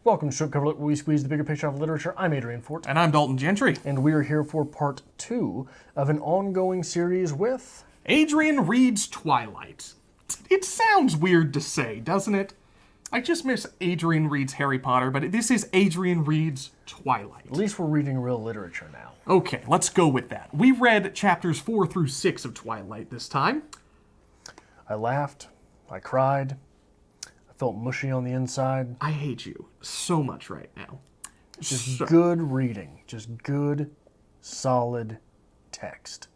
Welcome to Strip Cover Look, where we squeeze the bigger picture of literature. I'm Adrian Fort. And I'm Dalton Gentry. And we are here for part 2 of an ongoing series with... Adrian reads Twilight. It sounds weird to say, doesn't it? I just miss Adrian reads Harry Potter, but this is Adrian reads Twilight. At least we're reading real literature now. Okay, let's go with that. We read chapters 4 through 6 of Twilight this time. I laughed. I cried. I felt mushy on the inside. I hate you so much right now. Just good reading. Just good, solid text.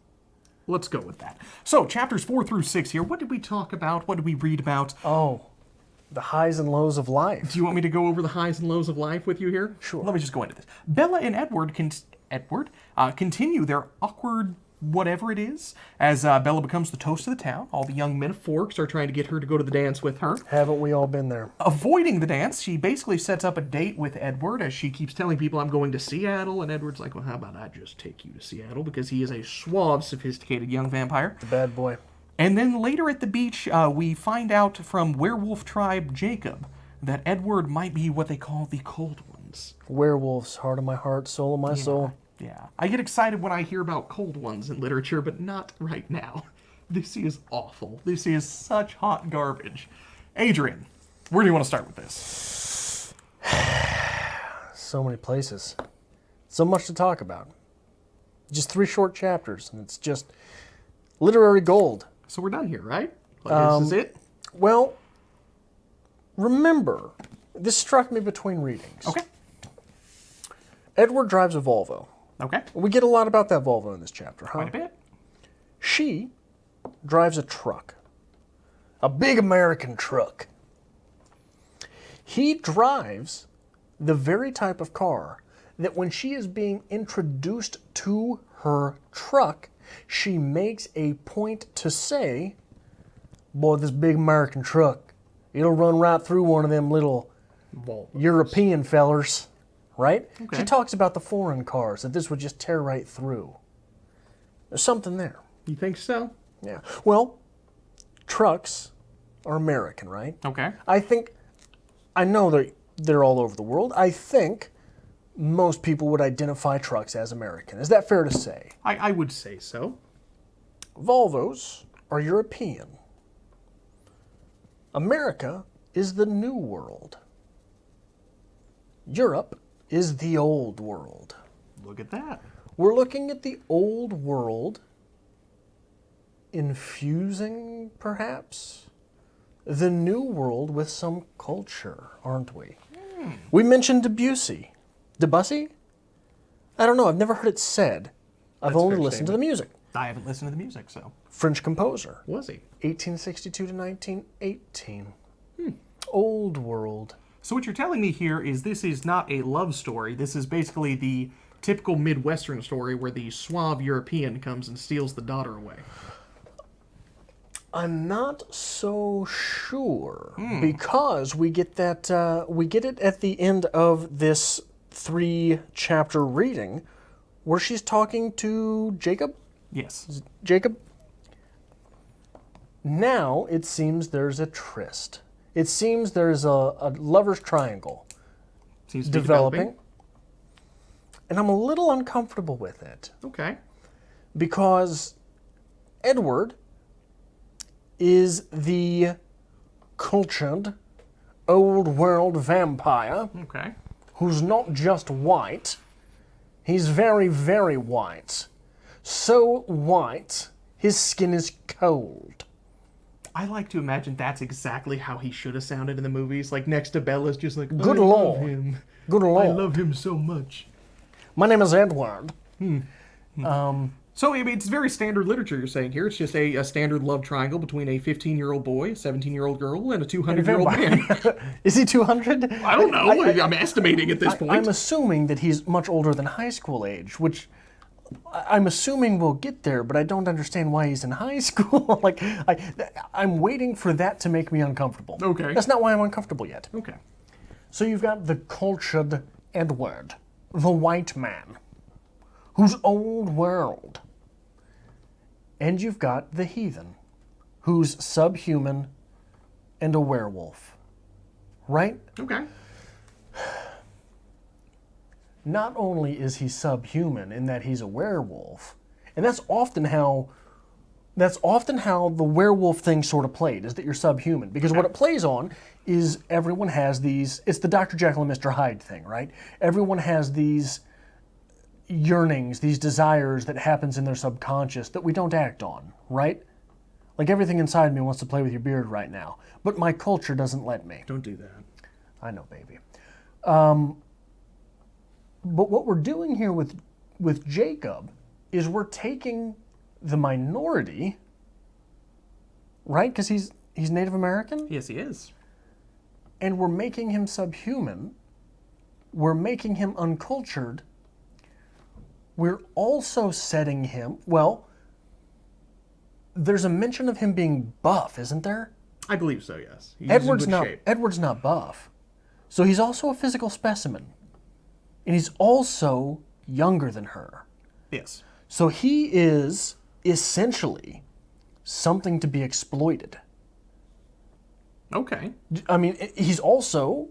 Let's go with that. So, chapters 4 through 6 here. What did we talk about? What did we read about? Oh, the highs and lows of life. Do you want me to go over the highs and lows of life with you here? Sure. Let me just go into this. Bella and Edward continue their awkward whatever it is, as Bella becomes the toast of the town. All the young men of Forks are trying to get her to go to the dance with her. Haven't we all been there? Avoiding the dance, she basically sets up a date with Edward as she keeps telling people, I'm going to Seattle, and Edward's like, well, how about I just take you to Seattle, because he is a suave, sophisticated young vampire. The bad boy. And then later at the beach, we find out from werewolf tribe Jacob that Edward might be what they call the Cold Ones. Werewolves, heart of my heart, soul of my soul. Yeah. I get excited when I hear about Cold Ones in literature, but not right now. This is awful. This is such hot garbage. Adrian, where do you want to start with this? So many places. So much to talk about. Just 3 short chapters, and it's just literary gold. So we're done here, right? Like, this is it? Well, remember, this struck me between readings. Okay. Edward drives a Volvo. Okay. We get a lot about that Volvo in this chapter, huh? Quite a bit. She drives a truck. A big American truck. He drives the very type of car that when she is being introduced to her truck, she makes a point to say, boy, this big American truck, it'll run right through one of them little European fellers. Right? Okay. She talks about the foreign cars, that this would just tear right through. There's something there. You think so? Yeah. Well, trucks are American, right? Okay. I know they're all over the world. I think most people would identify trucks as American. Is that fair to say? I would say so. Volvos are European. America is the New World. Europe is the Old World. Look at that. We're looking at the Old World infusing, perhaps, the New World with some culture, aren't we? We mentioned Debussy. Debussy? I don't know. I've never heard it said. I've only listened to the music. I haven't listened to the music, so. French composer. Was he? 1862 to 1918. Old World. So what you're telling me here is this is not a love story. This is basically the typical Midwestern story where the suave European comes and steals the daughter away. I'm not so sure because we get that we get it at the end of this 3-chapter reading where she's talking to Jacob. Yes. Jacob. Now it seems there's a tryst. It seems there's a lover's triangle Seems to developing. And I'm a little uncomfortable with it. Okay. Because Edward is the cultured, old world vampire Okay. who's not just white. He's very, very white. So white, his skin is cold. I like to imagine that's exactly how he should have sounded in the movies. Like next to Bella's just like, Good I Lord. love him. Good Lord. I love him so much. My name is Edward. So it's very standard literature you're saying here. It's just a standard love triangle between a 15-year-old boy, a 17-year-old girl, and a 200-year-old man. Is he 200? I don't know. I'm estimating at this point. I'm assuming that he's much older than high school age, which I'm assuming we'll get there, but I don't understand why he's in high school. I'm waiting for that to make me uncomfortable. Okay. That's not why I'm uncomfortable yet. Okay. So you've got the cultured Edward, the white man, who's old world. And you've got the heathen, who's subhuman and a werewolf. Right? Okay. not only is he subhuman in that he's a werewolf, and that's often how the werewolf thing sort of played, is that you're subhuman. Because what it plays on is everyone has these, it's the Dr. Jekyll and Mr. Hyde thing, right? Everyone has these yearnings, these desires that happens in their subconscious that we don't act on, right? Like everything inside me wants to play with your beard right now, but my culture doesn't let me. Don't do that. I know, baby. But what we're doing here with Jacob is we're taking the minority, right? Because he's Native American? Yes, he is. And we're making him subhuman. We're making him uncultured. We're also setting him, well, there's a mention of him being buff, isn't there? I believe so, yes. He's Edward's in good not shape. Edward's not buff. So he's also a physical specimen. And he's also younger than her. Yes. So he is essentially something to be exploited. Okay. I mean, he's also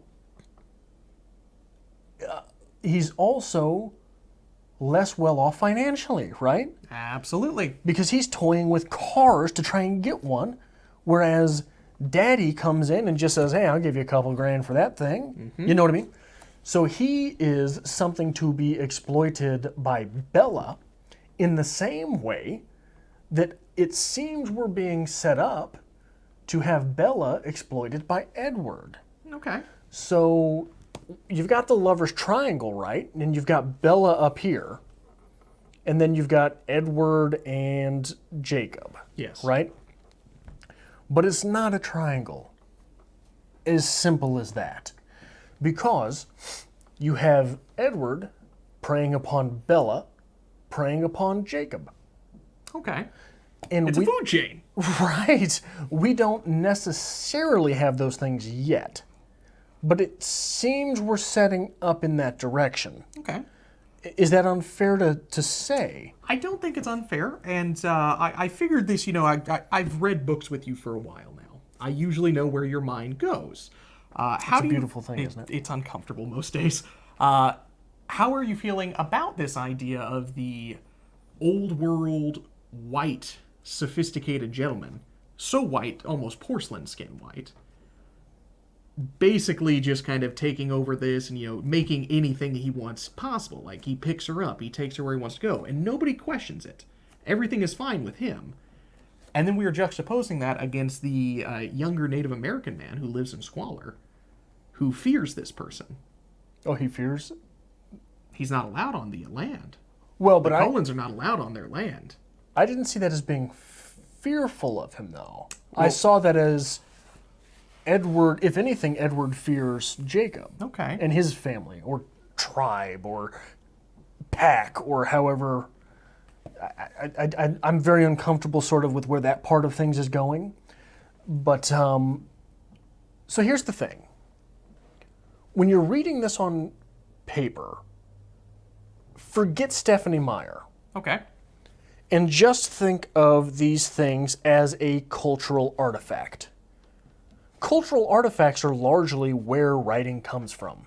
less well off financially, right? Absolutely. Because he's toying with cars to try and get one, whereas Daddy comes in and just says, hey, I'll give you a couple grand for that thing. You know what I mean? So he is something to be exploited by Bella in the same way that it seems we're being set up to have Bella exploited by Edward. Okay. So you've got the lover's triangle, right? And you've got Bella up here. And then you've got Edward and Jacob. Yes. Right? But it's not a triangle. As simple as that. Because you have Edward preying upon Bella, preying upon Jacob. Okay. And It's a food chain. Right. We don't necessarily have those things yet. But it seems we're setting up in that direction. Okay. Is that unfair to say? I don't think it's unfair, and I figured this, I've read books with you for a while now. I usually know where your mind goes. It's a beautiful thing, isn't it? It's uncomfortable most days. How are you feeling about this idea of the old world, white, sophisticated gentleman, so white, almost porcelain skin white, basically just kind of taking over this and, making anything he wants possible. Like, he picks her up, he takes her where he wants to go, and nobody questions it. Everything is fine with him. And then we are juxtaposing that against the younger Native American man who lives in squalor, who fears this person. Oh, he fears? He's not allowed on the land. Well, but The Colons are not allowed on their land. I didn't see that as being fearful of him, though. I saw that as Edward, if anything, Edward fears Jacob. Okay. And his family, or tribe, or pack, or however. I'm very uncomfortable sort of with where that part of things is going. But, so here's the thing. When you're reading this on paper, forget Stephanie Meyer. Okay. And just think of these things as a cultural artifact. Cultural artifacts are largely where writing comes from.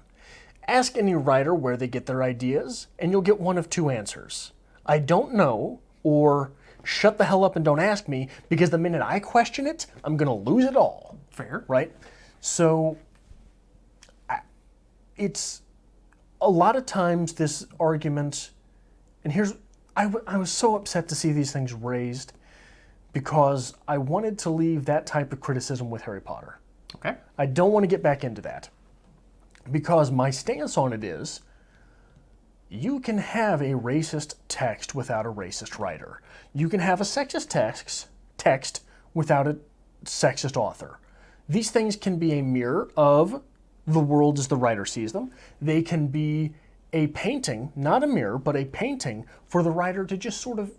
Ask any writer where they get their ideas, and you'll get one of two answers. I don't know, or shut the hell up and don't ask me, because the minute I question it, I'm going to lose it all. Fair. Right? So, it's a lot of times this argument, and here's, I was so upset to see these things raised because I wanted to leave that type of criticism with Harry Potter. Okay. I don't want to get back into that because my stance on it is you can have a racist text without a racist writer. You can have a sexist text without a sexist author. These things can be a mirror of the world as the writer sees them. They can be a painting, not a mirror, but a painting for the writer to just sort of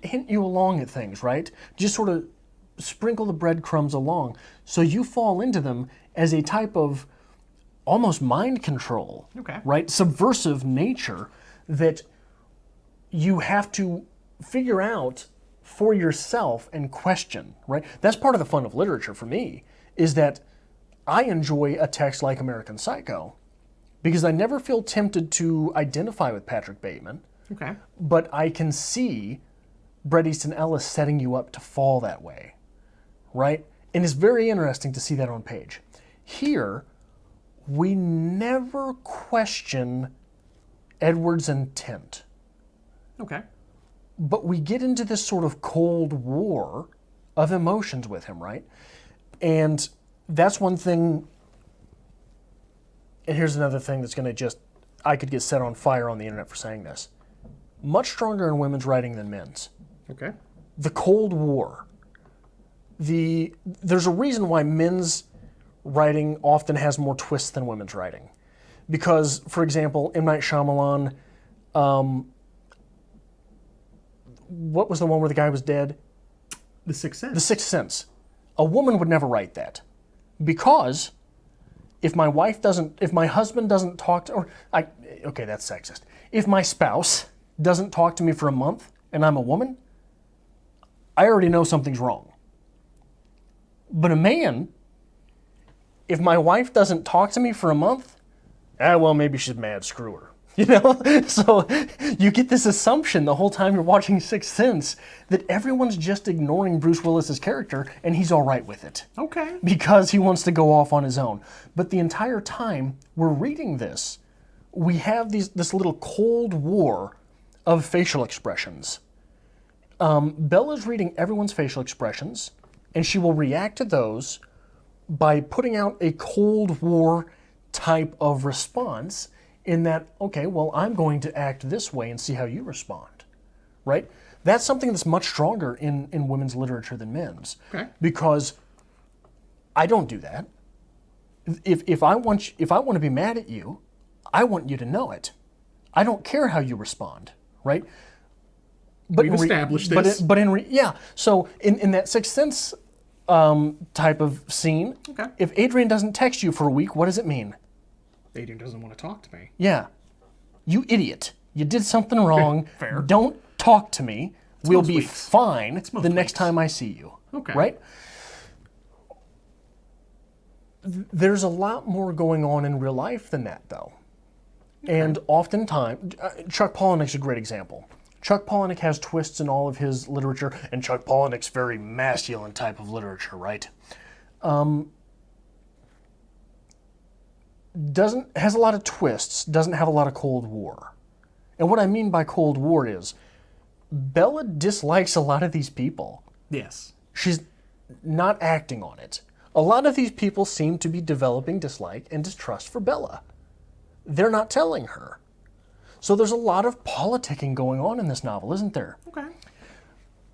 hint you along at things, right? Just sort of sprinkle the breadcrumbs along so you fall into them as a type of almost mind control, Okay. right? Subversive nature that you have to figure out for yourself and question, right? That's part of the fun of literature for me, is that I enjoy a text like American Psycho because I never feel tempted to identify with Patrick Bateman, Okay. but I can see Bret Easton Ellis setting you up to fall that way, right? And it's very interesting to see that on page. Here, we never question Edward's intent, Okay. but we get into this sort of cold war of emotions with him, right? And that's one thing. And here's another thing that's going to I could get set on fire on the internet for saying this. Much stronger in women's writing than men's. Okay. The Cold War. There's a reason why men's writing often has more twists than women's writing. Because, for example, M. Night Shyamalan, what was the one where the guy was dead? The Sixth Sense. The Sixth Sense. A woman would never write that. Because if my husband doesn't talk to, okay, that's sexist. If my spouse doesn't talk to me for a month and I'm a woman, I already know something's wrong. But a man, if my wife doesn't talk to me for a month, well, maybe she's mad, screw her. You know? So you get this assumption the whole time you're watching Sixth Sense that everyone's just ignoring Bruce Willis's character and he's all right with it. Okay. Because he wants to go off on his own. But the entire time we're reading this, we have this little cold war of facial expressions. Bella's reading everyone's facial expressions, and she will react to those by putting out a Cold War type of response in that, okay, well, I'm going to act this way and see how you respond, right? That's something that's much stronger in women's literature than men's. Okay. Because I don't do that. If I want to be mad at you, I want you to know it. I don't care how you respond, right? But We've established this. So in that Sixth Sense type of scene, Okay. if Adrian doesn't text you for a week, what does it mean? Adrian doesn't want to talk to me. Yeah. You idiot. You did something wrong. Fair. Don't talk to me. We'll most be weeks. fine the next weeks. time I see you. Okay. Right? There's a lot more going on in real life than that, though. Okay. And oftentimes, Chuck Palahniuk's a great example. Chuck Palahniuk has twists in all of his literature, and Chuck Palahniuk's very masculine type of literature, right? Has a lot of twists, doesn't have a lot of Cold War. And what I mean by Cold War is Bella dislikes a lot of these people. Yes. She's not acting on it. A lot of these people seem to be developing dislike and distrust for Bella. They're not telling her. So there's a lot of politicking going on in this novel, isn't there? Okay.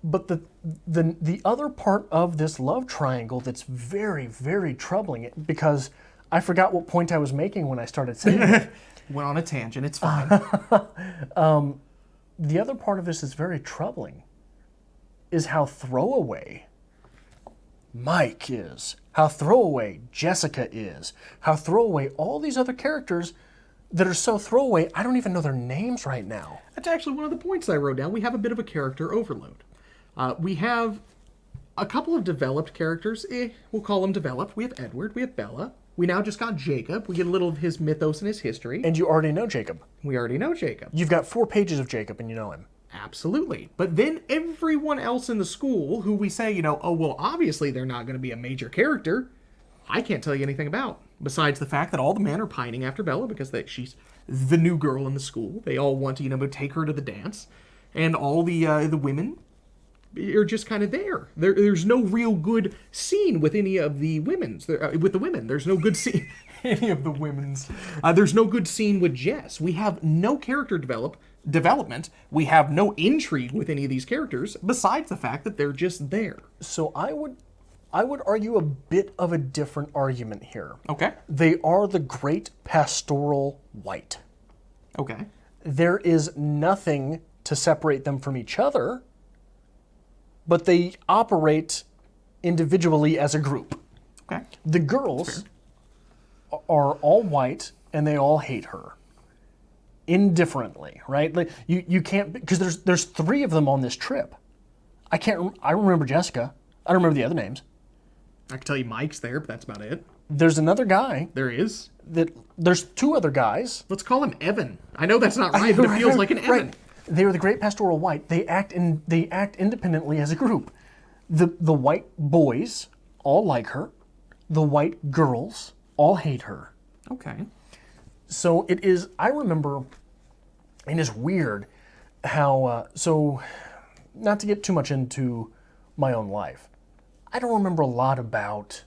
But the other part of this love triangle that's very, very troubling, because I forgot what point I was making when I started saying it. Went on a tangent. It's fine. The other part of this is very troubling, is how throwaway Mike is, how throwaway Jessica is, how throwaway all these other characters that are so throwaway, I don't even know their names right now. That's actually one of the points I wrote down. We have a bit of a character overload. We have a couple of developed characters. We'll call them developed. We have Edward. We have Bella. We now just got Jacob. We get a little of his mythos and his history. And you already know Jacob. We already know Jacob. You've got 4 pages of Jacob and you know him. Absolutely. But then everyone else in the school who we say, oh, well, obviously they're not going to be a major character, I can't tell you anything about. Besides the fact that all the men are pining after Bella because she's the new girl in the school. They all want to, take her to the dance. And all the women are just kind of there. There's no real good scene with any of the women's. With the women, there's no good scene. Any of the women's. There's no good scene with Jess. We have no character development. We have no intrigue with any of these characters, besides the fact that they're just there. So I would argue a bit of a different argument here. Okay. They are the great pastoral white. Okay. There is nothing to separate them from each other, but they operate individually as a group. Okay. The girls are all white and they all hate her. Indifferently, right? Like you can't, because there's 3 of them on this trip. I remember Jessica. I don't remember the other names. I can tell you Mike's there, but that's about it. There's another guy. There is. There's two other guys. Let's call him Evan. I know that's not right, but it feels like an Evan. Right. They are the Great Pastoral White. They act independently as a group. The white boys all like her. The white girls all hate her. Okay. So it is, I remember, and it's weird how, so not to get too much into my own life, I don't remember a lot about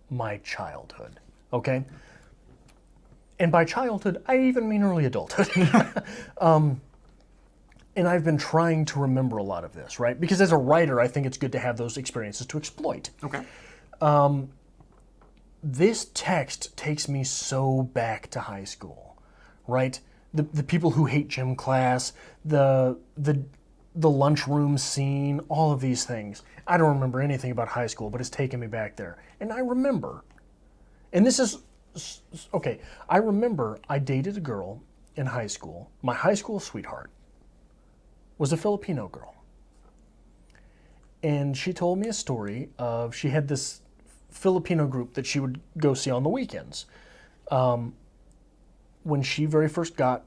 my childhood, okay? And by childhood, I even mean early adulthood. And I've been trying to remember a lot of this, right? Because as a writer, I think it's good to have those experiences to exploit. Okay. This text takes me so back to high school, right? The people who hate gym class, the lunchroom scene, all of these things. I don't remember anything about high school, but it's taken me back there. And I remember, and this is, okay, I remember I dated a girl in high school. My high school sweetheart was a Filipino girl. And she told me a story of, she had this Filipino group that she would go see on the weekends. When she very first got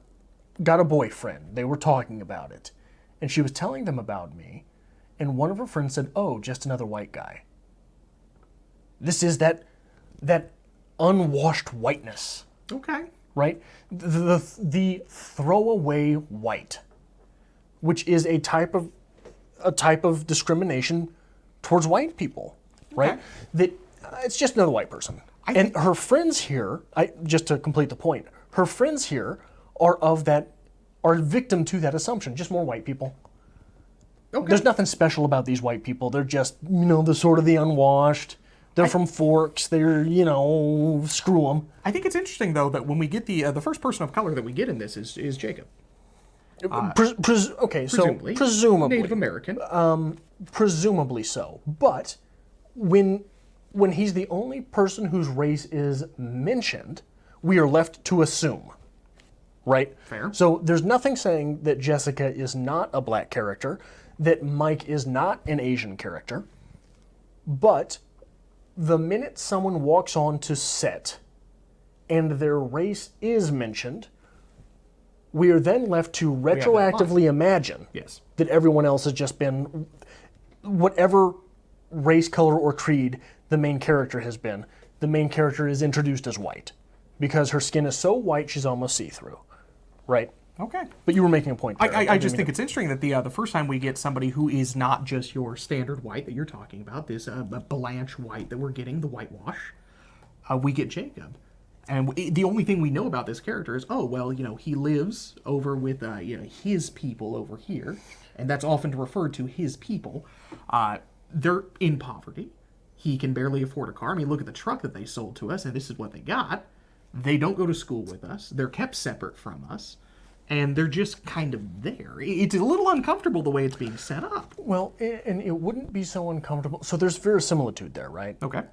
a boyfriend, they were talking about it. And she was telling them about me. And one of her friends said, "Oh, just another white guy." This is that unwashed whiteness. Okay. Right? The throwaway white, which is a type of discrimination towards white people, right? Okay. That it's just another white person. And her friends here, just to complete the point, her friends here are victim to that assumption. Just more white people. Okay. There's nothing special about these white people. They're just, the sort of the unwashed. They're from Forks. They're, screw them. I think it's interesting though that when we get the first person of color that we get in this is Jacob. Presumably Native American. Presumably so. But when he's the only person whose race is mentioned, we are left to assume, right? Fair. So there's nothing saying that Jessica is not a black character, that Mike is not an Asian character, but the minute someone walks on to set and their race is mentioned, we are then left to retroactively imagine that everyone else has just been whatever race, color, or creed the main character has been. The main character is introduced as white because her skin is so white she's almost see-through, right? Okay. But you were making a point there. I just think it's interesting that the first time we get somebody who is not just your standard white that you're talking about, this Blanche white that we're getting, the whitewash, we get Jacob. And the only thing we know about this character is, he lives over with, his people over here. And that's often referred to his people. They're in poverty. He can barely afford a car. I mean, look at the truck that they sold to us, and this is what they got. They don't go to school with us. They're kept separate from us. And they're just kind of there. It's a little uncomfortable the way it's being set up. Well, and it wouldn't be so uncomfortable. So there's verisimilitude there, right? Okay.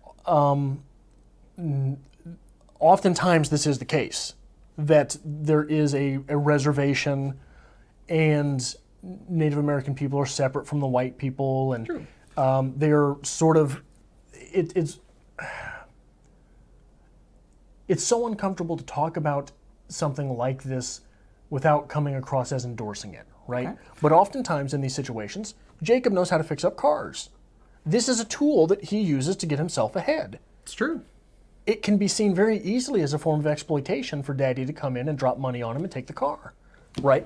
Oftentimes this is the case, that there is a reservation and Native American people are separate from the white people, and True. They're sort of, it's so uncomfortable to talk about something like this without coming across as endorsing it, right? Okay. But oftentimes in these situations, Jacob knows how to fix up cars. This is a tool that he uses to get himself ahead. It's true. It can be seen very easily as a form of exploitation for Daddy to come in and drop money on him and take the car, right?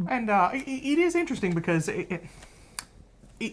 And it is interesting because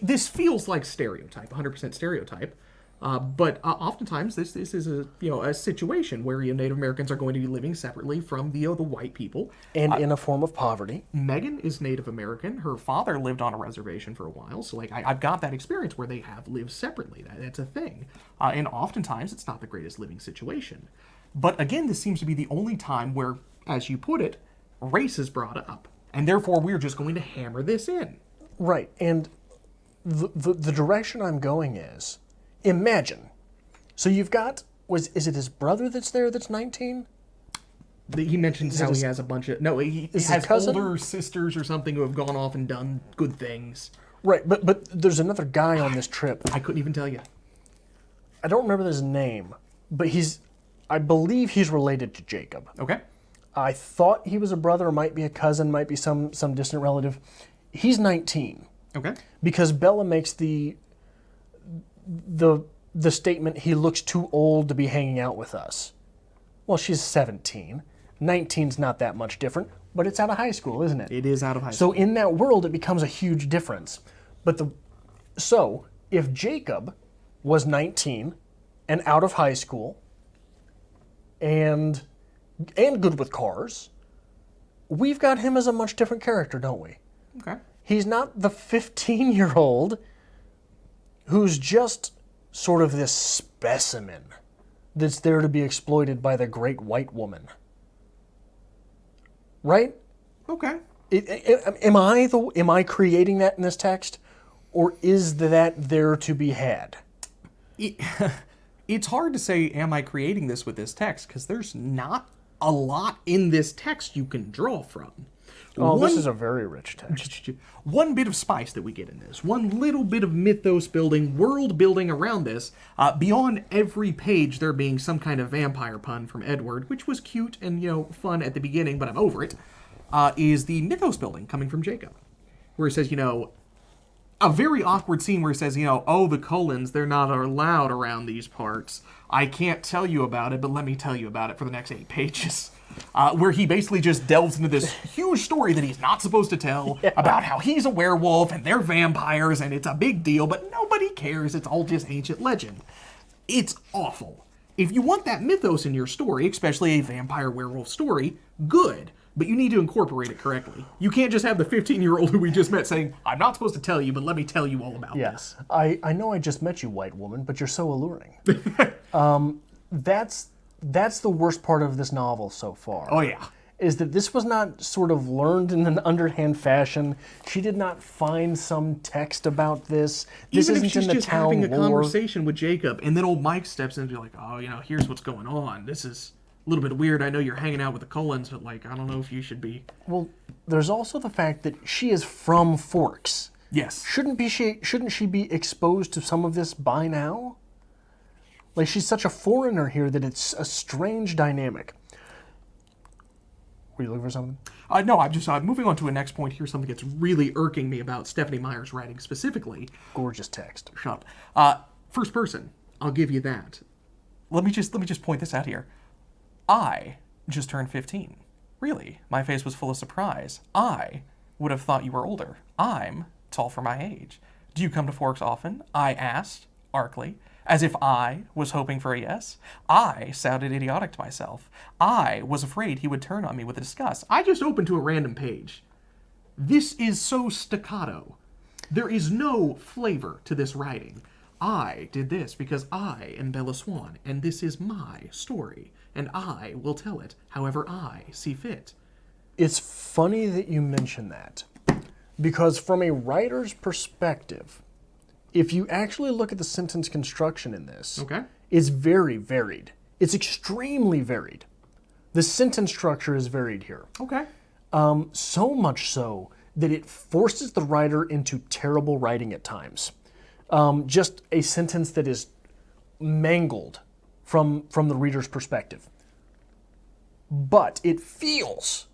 this feels like stereotype, 100% stereotype. But oftentimes this is a situation where Native Americans are going to be living separately from the white people. And in a form of poverty. Megan is Native American. Her father lived on a reservation for a while. So I've got that experience where they have lived separately. That's a thing. And oftentimes it's not the greatest living situation. But again, this seems to be the only time where, as you put it, race is brought up. And therefore we're just going to hammer this in. Right. And the direction I'm going is, imagine. So you've got, is it his brother that's there that's 19? He mentions how he has a bunch of, no, he has older sisters or something who have gone off and done good things. Right, but there's another guy on this trip. I couldn't even tell you. I don't remember his name, but I believe he's related to Jacob. Okay. I thought he was a brother, might be a cousin, might be some distant relative. He's 19. Okay. Because Bella makes the statement, he looks too old to be hanging out with us. Well, she's 17. 19's not that much different, but it's out of high school, isn't it? It is out of high school. So in that world, it becomes a huge difference. So if Jacob was 19 and out of high school and good with cars, we've got him as a much different character, don't we? Okay. He's not the 15-year-old who's just sort of this specimen that's there to be exploited by the great white woman. Right? Okay. Am I creating that in this text, or is that there to be had? It's hard to say, am I creating this with this text? Because there's not a lot in this text you can draw from. This is a very rich text. One bit of spice that we get in this, one little bit of mythos building, world building around this, beyond every page there being some kind of vampire pun from Edward, which was cute and, fun at the beginning, but I'm over it, is the mythos building coming from Jacob. Where he says, a very awkward scene where he says, oh, the Cullens, they're not allowed around these parts. I can't tell you about it, but let me tell you about it for the next 8 pages. Where he basically just delves into this huge story that he's not supposed to tell about how he's a werewolf and they're vampires and it's a big deal, but nobody cares. It's all just ancient legend. It's awful. If you want that mythos in your story, especially a vampire werewolf story, good. But you need to incorporate it correctly. You can't just have the 15-year-old who we just met saying, I'm not supposed to tell you, but let me tell you all about this. I know I just met you, white woman, but you're so alluring. That's the worst part of this novel so far. Oh, yeah. Is that this was not sort of learned in an underhand fashion. She did not find some text about this. This Even if isn't she's in the just town having a lore. conversation with Jacob, and then old Mike steps in and be like, oh, here's what's going on. This is a little bit weird. I know you're hanging out with the Cullens, but, I don't know if you should be. Well, there's also the fact that she is from Forks. Yes. Shouldn't she be exposed to some of this by now? She's such a foreigner here that it's a strange dynamic. Were you looking for something? No, I'm just moving on to a next point here, something that's really irking me about Stephanie Meyer's writing specifically. Gorgeous text. Shut up. First person, I'll give you that. Let me just point this out here. I just turned 15. Really, my face was full of surprise. I would have thought you were older. I'm tall for my age. Do you come to Forks often? I asked, arcly, as if I was hoping for a yes. I sounded idiotic to myself. I was afraid he would turn on me with disgust. I just opened to a random page. This is so staccato. There is no flavor to this writing. I did this because I am Bella Swan, and this is my story, and I will tell it however I see fit. It's funny that you mention that, because from a writer's perspective, if you actually look at the sentence construction in this, it's very varied. It's extremely varied. The sentence structure is varied here. Okay. So much so that it forces the writer into terrible writing at times. Just a sentence that is mangled from the reader's perspective. But it feels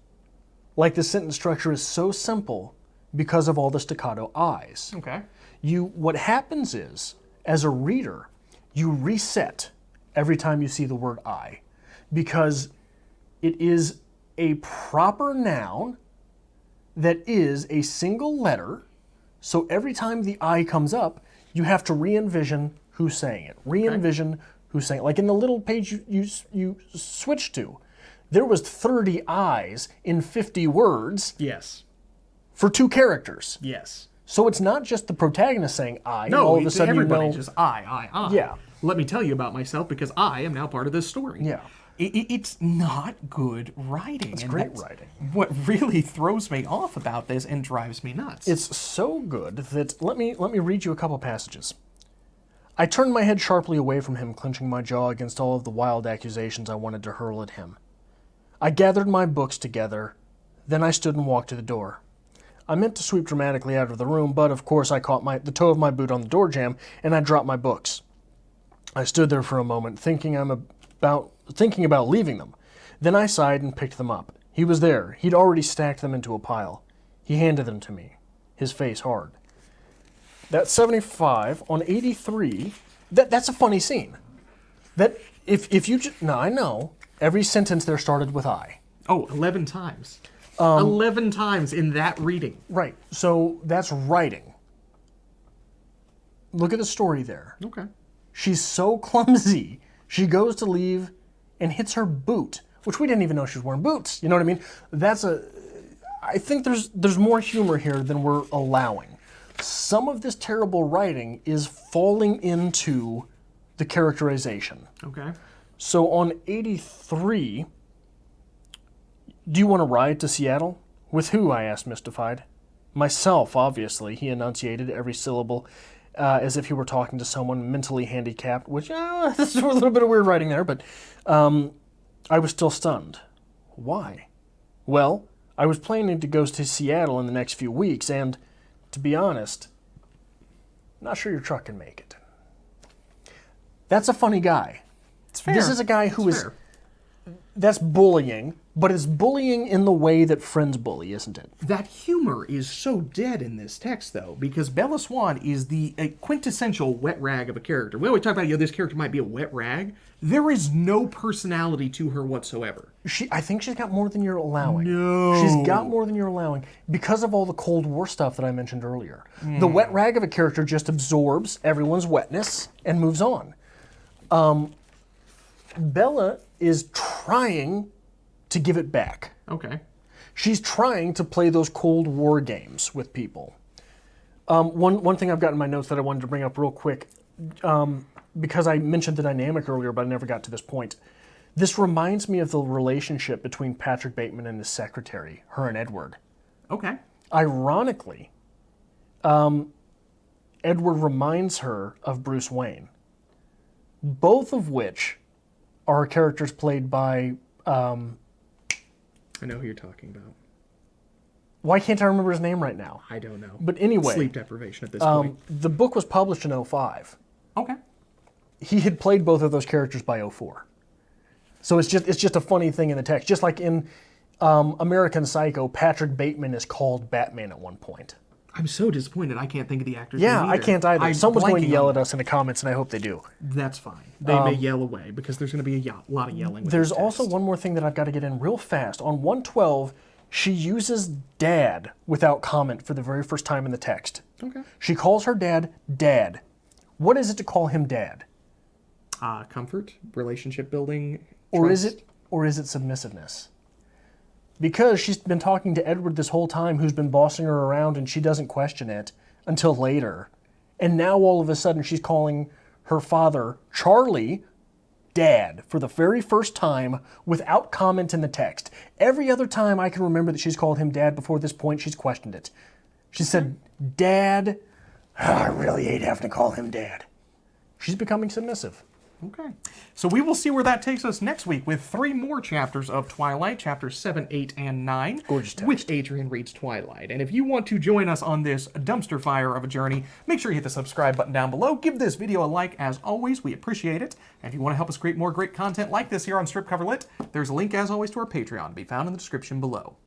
like the sentence structure is so simple because of all the staccato I's. Okay. What happens is, as a reader, you reset every time you see the word I, because it is a proper noun that is a single letter, so every time the I comes up, you have to re-envision who's saying it. Re-envision who's saying it. Like in the little page you switched to, there was 30 I's in 50 words. Yes. For 2 characters. Yes. So it's not just the protagonist saying I. No, all of a sudden everybody's just I. Yeah. Let me tell you about myself because I am now part of this story. Yeah. It's not good writing. It's great writing. What really throws me off about this and drives me nuts. It's so good that let me read you a couple passages. I turned my head sharply away from him, clenching my jaw against all of the wild accusations I wanted to hurl at him. I gathered my books together, then I stood and walked to the door. I meant to sweep dramatically out of the room, but of course I caught the toe of my boot on the door jamb, and I dropped my books. I stood there for a moment, thinking about leaving them. Then I sighed and picked them up. He was there. He'd already stacked them into a pile. He handed them to me, his face hard. That's 75. On 83, that's a funny scene. That if you no, I know every sentence there started with I. Oh, 11 times. 11 times in that reading. Right. So that's writing. Look at the story there. Okay. She's so clumsy. She goes to leave and hits her boot, which we didn't even know she was wearing boots. You know what I mean? I think there's more humor here than we're allowing. Some of this terrible writing is falling into the characterization. Okay. So on 83, do you want to ride to Seattle? With who? I asked, mystified. Myself, obviously, he enunciated every syllable as if he were talking to someone mentally handicapped, which, this is a little bit of weird writing there, but I was still stunned. Why? Well, I was planning to go to Seattle in the next few weeks, and, to be honest, not sure your truck can make it. That's a funny guy. It's fair. This is a guy who It's is... fair. That's bullying, but it's bullying in the way that friends bully, isn't it? That humor is so dead in this text, though, because Bella Swan is the quintessential wet rag of a character. We always talk about, this character might be a wet rag. There is no personality to her whatsoever. I think she's got more than you're allowing. No. She's got more than you're allowing because of all the Cold War stuff that I mentioned earlier. The wet rag of a character just absorbs everyone's wetness and moves on. Bella is trying to give it back. Okay. She's trying to play those Cold War games with people. One thing I've got in my notes that I wanted to bring up real quick, because I mentioned the dynamic earlier, but I never got to this point. This reminds me of the relationship between Patrick Bateman and his secretary, her and Edward. Okay. Ironically, Edward reminds her of Bruce Wayne, both of which are characters played by... I know who you're talking about. Why can't I remember his name right now? I don't know. But anyway... Sleep deprivation at this point. The book was published in 2005. Okay. He had played both of those characters by 2004. So it's just a funny thing in the text. Just like in American Psycho, Patrick Bateman is called Batman at one point. I'm so disappointed I can't think of the actor's Yeah, name I can't either. I'm Someone's going to blanking yell on at us in the comments, and I hope they do. That's fine. They may yell away because there's going to be a lot of yelling. With There's this also text. one more thing that I've got to get in real fast. On 112, she uses dad without comment for the very first time in the text. Okay. She calls her dad, Dad. What is it to call him Dad? Comfort, relationship building, Or trust. is it submissiveness? Because she's been talking to Edward this whole time, who's been bossing her around, and she doesn't question it until later. And now all of a sudden she's calling her father, Charlie, Dad, for the very first time without comment in the text. Every other time I can remember that she's called him Dad before this point, she's questioned it. She said, Dad, I really hate having to call him Dad. She's becoming submissive. Okay. So we will see where that takes us next week with 3 more chapters of Twilight, chapters 7, 8, and 9. Gorgeous text. With Adrian Reads Twilight. And if you want to join us on this dumpster fire of a journey, make sure you hit the subscribe button down below. Give this video a like, as always. We appreciate it. And if you want to help us create more great content like this here on Strip Cover Lit, there's a link, as always, to our Patreon to be found in the description below.